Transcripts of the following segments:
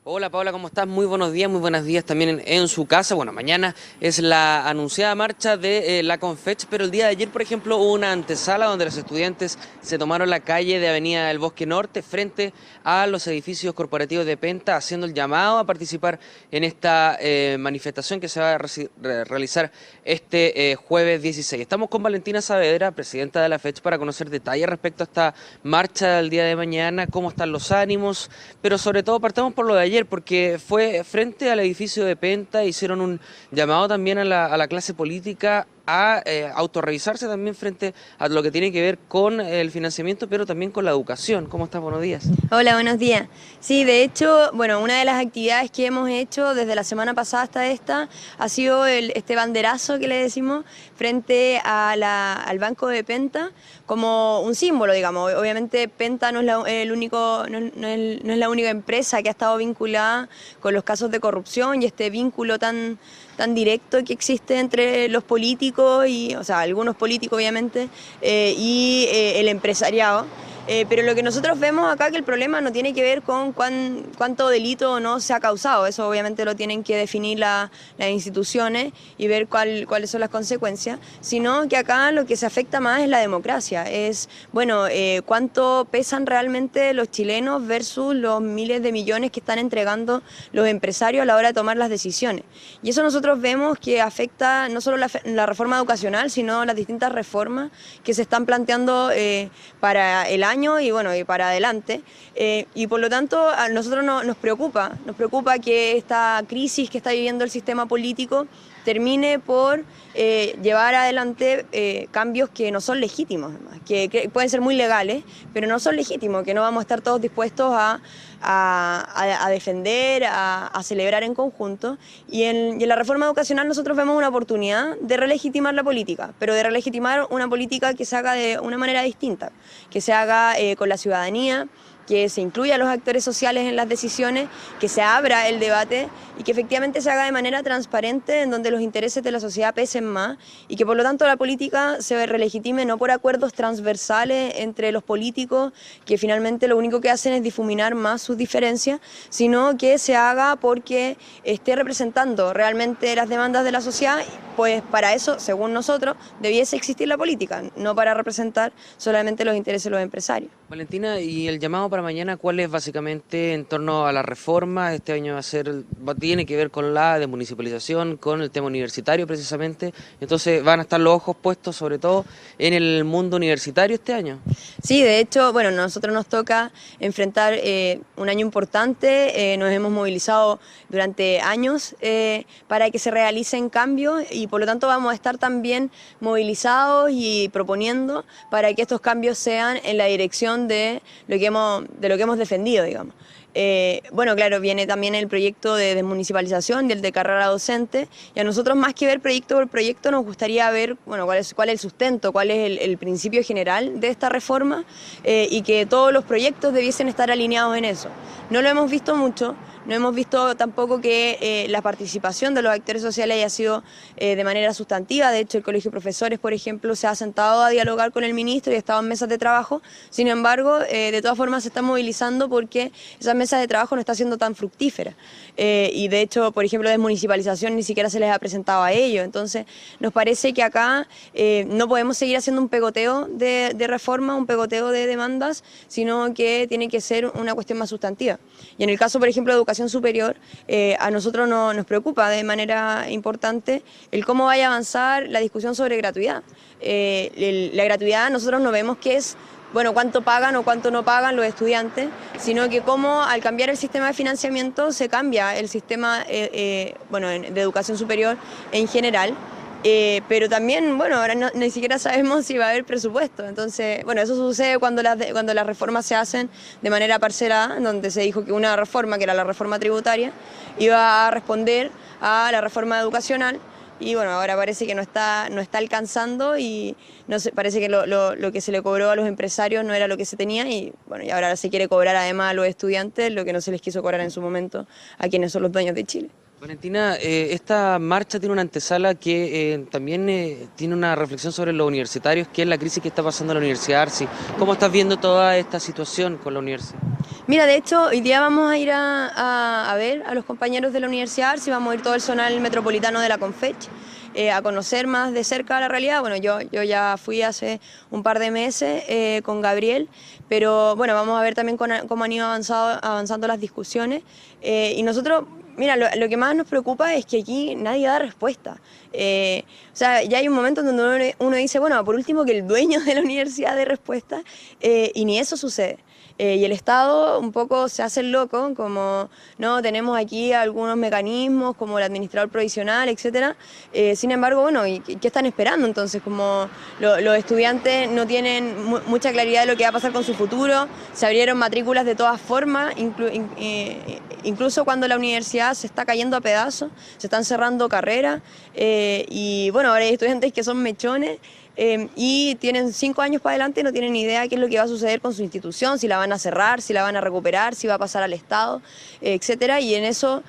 Hola Paola, ¿cómo estás? Muy buenos días también en su casa. Bueno, mañana es la anunciada marcha de la Confech, pero el día de ayer, por ejemplo, hubo una antesala donde los estudiantes se tomaron la calle de Avenida del Bosque Norte frente a los edificios corporativos de Penta, haciendo el llamado a participar en esta manifestación que se va a realizar este jueves 16. Estamos con Valentina Saavedra, presidenta de la FECH, para conocer detalles respecto a esta marcha del día de mañana, cómo están los ánimos, pero sobre todo partamos por lo de ayer, porque fue frente al edificio de Penta, hicieron un llamado también a la clase política a autorrevisarse también frente a lo que tiene que ver con el financiamiento, pero también con la educación. ¿Cómo estás? Buenos días. Hola, buenos días. Sí, de hecho, bueno, una de las actividades que hemos hecho desde la semana pasada hasta esta ha sido este banderazo que le decimos frente al Banco de Penta como un símbolo, digamos. Obviamente Penta no es el único, no es la única empresa que ha estado vinculada con los casos de corrupción y este vínculo tan directo que existe entre los políticos y, o sea, algunos políticos obviamente, el empresariado. Pero lo que nosotros vemos acá que el problema no tiene que ver con cuánto delito o no se ha causado, eso obviamente lo tienen que definir las instituciones y ver cuáles son las consecuencias, sino que acá lo que se afecta más es la democracia, es, bueno, cuánto pesan realmente los chilenos versus los miles de millones que están entregando los empresarios a la hora de tomar las decisiones. Y eso nosotros vemos que afecta no solo la reforma educacional, sino las distintas reformas que se están planteando para el año y bueno, y para adelante. Y por lo tanto a nosotros nos preocupa que esta crisis que está viviendo el sistema político termine por llevar adelante cambios que no son legítimos, que pueden ser muy legales, pero no son legítimos, que no vamos a estar todos dispuestos a defender, a celebrar en conjunto. Y en la reforma educacional nosotros vemos una oportunidad de relegitimar la política, pero de relegitimar una política que se haga de una manera distinta, que se haga con la ciudadanía, que se incluya a los actores sociales en las decisiones, que se abra el debate y que efectivamente se haga de manera transparente en donde los intereses de la sociedad pesen más y que por lo tanto la política se relegitime no por acuerdos transversales entre los políticos que finalmente lo único que hacen es difuminar más sus diferencias, sino que se haga porque esté representando realmente las demandas de la sociedad, pues para eso, según nosotros, debiese existir la política, no para representar solamente los intereses de los empresarios. Valentina, y el llamado para mañana, ¿cuál es básicamente en torno a la reforma? Este año tiene que ver con la desmunicipalización, con el tema universitario precisamente. Entonces van a estar los ojos puestos sobre todo en el mundo universitario este año. Sí, de hecho, bueno, nosotros nos toca enfrentar un año importante, nos hemos movilizado durante años para que se realicen cambios y por lo tanto vamos a estar también movilizados y proponiendo para que estos cambios sean en la dirección de lo que hemos defendido, digamos. Bueno, claro, viene también el proyecto de desmunicipalización y el de carrera docente, y a nosotros más que ver proyecto por proyecto nos gustaría ver, bueno, cuál es el sustento, cuál es el principio general de esta reforma y que todos los proyectos debiesen estar alineados en eso. No lo hemos visto mucho. No hemos visto tampoco que la participación de los actores sociales haya sido de manera sustantiva. De hecho, el Colegio de Profesores, por ejemplo, se ha sentado a dialogar con el ministro y ha estado en mesas de trabajo. Sin embargo, de todas formas se está movilizando porque esas mesas de trabajo no están siendo tan fructíferas. Y de hecho, por ejemplo, desmunicipalización ni siquiera se les ha presentado a ellos. Entonces, nos parece que acá no podemos seguir haciendo un pegoteo de reforma, un pegoteo de demandas, sino que tiene que ser una cuestión más sustantiva. Y en el caso, por ejemplo, de educación superior, a nosotros nos preocupa de manera importante el cómo vaya a avanzar la discusión sobre gratuidad. La gratuidad nosotros no vemos que es, bueno, cuánto pagan o cuánto no pagan los estudiantes, sino que cómo al cambiar el sistema de financiamiento se cambia el sistema bueno, de educación superior en general. Pero también, bueno, ahora ni siquiera sabemos si va a haber presupuesto. Entonces, bueno, eso sucede cuando las reformas se hacen de manera parcelada, donde se dijo que una reforma, que era la reforma tributaria, iba a responder a la reforma educacional. Y bueno, ahora parece que no está alcanzando y no sé, parece que lo que se le cobró a los empresarios no era lo que se tenía y bueno, y ahora se quiere cobrar además a los estudiantes lo que no se les quiso cobrar en su momento a quienes son los dueños de Chile. Valentina, esta marcha tiene una antesala que también tiene una reflexión sobre los universitarios, que es la crisis que está pasando en la Universidad Arci. ¿Cómo estás viendo toda esta situación con la universidad? Mira, de hecho, hoy día vamos a ir a ver a los compañeros de la universidad, si vamos a ir todo el zonal metropolitano de la Confech, a conocer más de cerca la realidad. Bueno, yo ya fui hace un par de meses con Gabriel, pero bueno, vamos a ver también cómo han ido avanzando las discusiones. Y nosotros, mira, lo que más nos preocupa es que aquí nadie da respuesta. O sea, ya hay un momento en donde uno dice, bueno, por último que el dueño de la universidad dé respuesta, y ni eso sucede. Y el Estado un poco se hace el loco, como no tenemos aquí algunos mecanismos como el administrador provisional, etcétera. Sin embargo, bueno, ¿y qué están esperando? Entonces, como los estudiantes no tienen mucha claridad de lo que va a pasar con su futuro, se abrieron matrículas de todas formas, incluso cuando la universidad se está cayendo a pedazos, se están cerrando carreras, y bueno, ahora hay estudiantes que son mechones. Y tienen 5 años para adelante y no tienen ni idea qué es lo que va a suceder con su institución, si la van a cerrar, si la van a recuperar, si va a pasar al Estado, etcétera. Y en eso,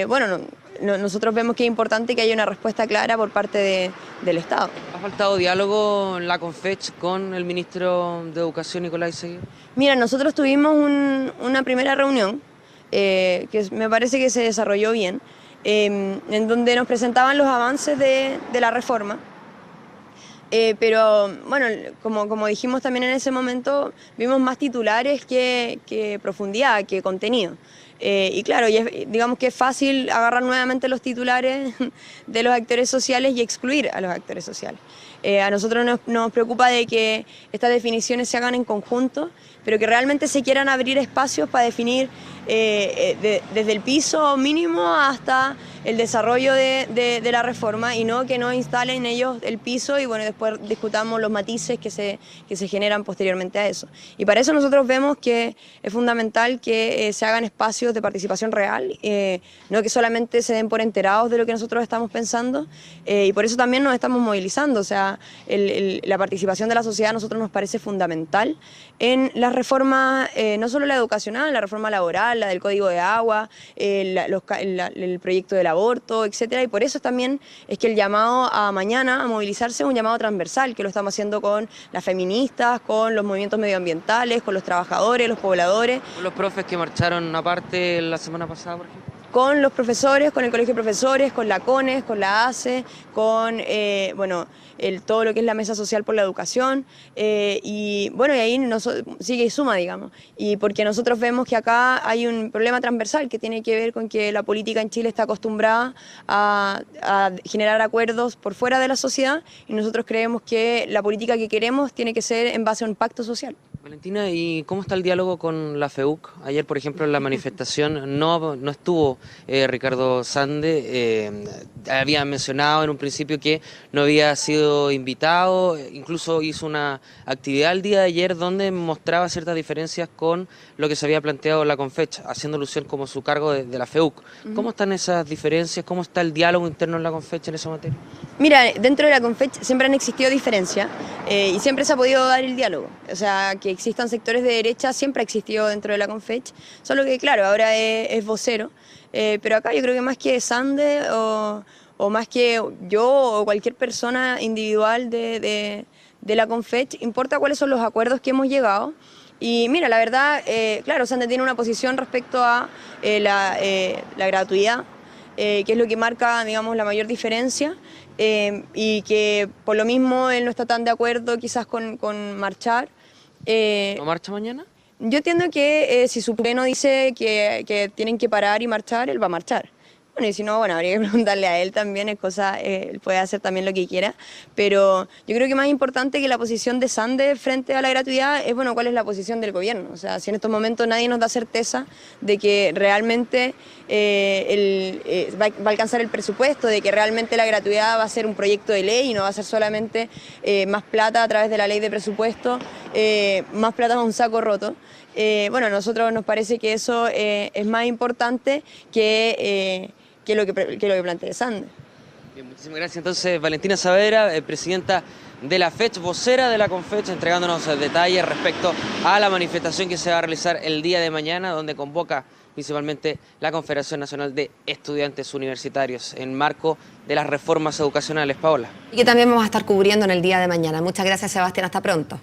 bueno, nosotros vemos que es importante que haya una respuesta clara por parte del Estado. ¿Ha faltado diálogo en la Confech con el ministro de Educación, Nicolás Seguí? Mira, nosotros tuvimos una primera reunión que me parece que se desarrolló bien, en donde nos presentaban los avances de la reforma. Pero bueno, como dijimos también en ese momento, vimos más titulares que profundidad, que contenido. Y claro, digamos que es fácil agarrar nuevamente los titulares de los actores sociales y excluir a los actores sociales. A nosotros nos preocupa de que estas definiciones se hagan en conjunto, pero que realmente se quieran abrir espacios para definir desde el piso mínimo hasta el desarrollo de la reforma, y no que no instalen ellos el piso y bueno, después discutamos los matices que se generan posteriormente a eso. Y para eso nosotros vemos que es fundamental que se hagan espacios de participación real, no que solamente se den por enterados de lo que nosotros estamos pensando, y por eso también nos estamos movilizando. O sea, la participación de la sociedad a nosotros nos parece fundamental en las reformas, no solo la educacional, la reforma laboral, la del Código de Agua, el proyecto del aborto, etcétera. Y por eso también es que el llamado a mañana a movilizarse es un llamado transversal, que lo estamos haciendo con las feministas, con los movimientos medioambientales, con los trabajadores, los pobladores. Con los profes que marcharon aparte la semana pasada, por ejemplo. Con los profesores, con el Colegio de Profesores, con la CONES, con la ACE, con bueno, todo lo que es la Mesa Social por la Educación, y bueno, y ahí sigue y suma, digamos. Y porque nosotros vemos que acá hay un problema transversal que tiene que ver con que la política en Chile está acostumbrada a generar acuerdos por fuera de la sociedad, y nosotros creemos que la política que queremos tiene que ser en base a un pacto social. Valentina, ¿y cómo está el diálogo con la FEUC? Ayer, por ejemplo, en la manifestación no estuvo Ricardo Sande. Había mencionado en un principio que no había sido invitado, incluso hizo una actividad el día de ayer donde mostraba ciertas diferencias con lo que se había planteado la Confech, haciendo alusión como su cargo de la FEUC. ¿Cómo están esas diferencias? ¿Cómo está el diálogo interno en la Confech en esa materia? Mira, dentro de la Confech siempre han existido diferencias, y siempre se ha podido dar el diálogo. O sea, que existan sectores de derecha siempre ha existido dentro de la Confech, solo que claro, ahora es vocero, pero acá yo creo que más que Sande o más que yo o cualquier persona individual de la Confech, importa cuáles son los acuerdos que hemos llegado. Y mira, la verdad, claro, Sande tiene una posición respecto a la gratuidad, que es lo que marca, digamos, la mayor diferencia, y que por lo mismo él no está tan de acuerdo quizás con marchar. ¿No marcha mañana? Yo entiendo que si su pleno dice que tienen que parar y marchar, él va a marchar. Bueno, y si no, bueno, habría que preguntarle a él también, él puede hacer también lo que quiera, pero yo creo que más importante que la posición de Sande frente a la gratuidad es, bueno, cuál es la posición del gobierno. O sea, si en estos momentos nadie nos da certeza de que realmente va a alcanzar el presupuesto, de que realmente la gratuidad va a ser un proyecto de ley y no va a ser solamente más plata a través de la ley de presupuesto, más plata con un saco roto. Bueno, a nosotros nos parece que eso es más importante que lo que plantea Sande. Bien, muchísimas gracias. Entonces, Valentina Saavedra, presidenta de la FECH, vocera de la Confech, entregándonos detalles respecto a la manifestación que se va a realizar el día de mañana, donde convoca principalmente la Confederación Nacional de Estudiantes Universitarios en marco de las reformas educacionales. Paola. Y que también vamos a estar cubriendo en el día de mañana. Muchas gracias, Sebastián. Hasta pronto.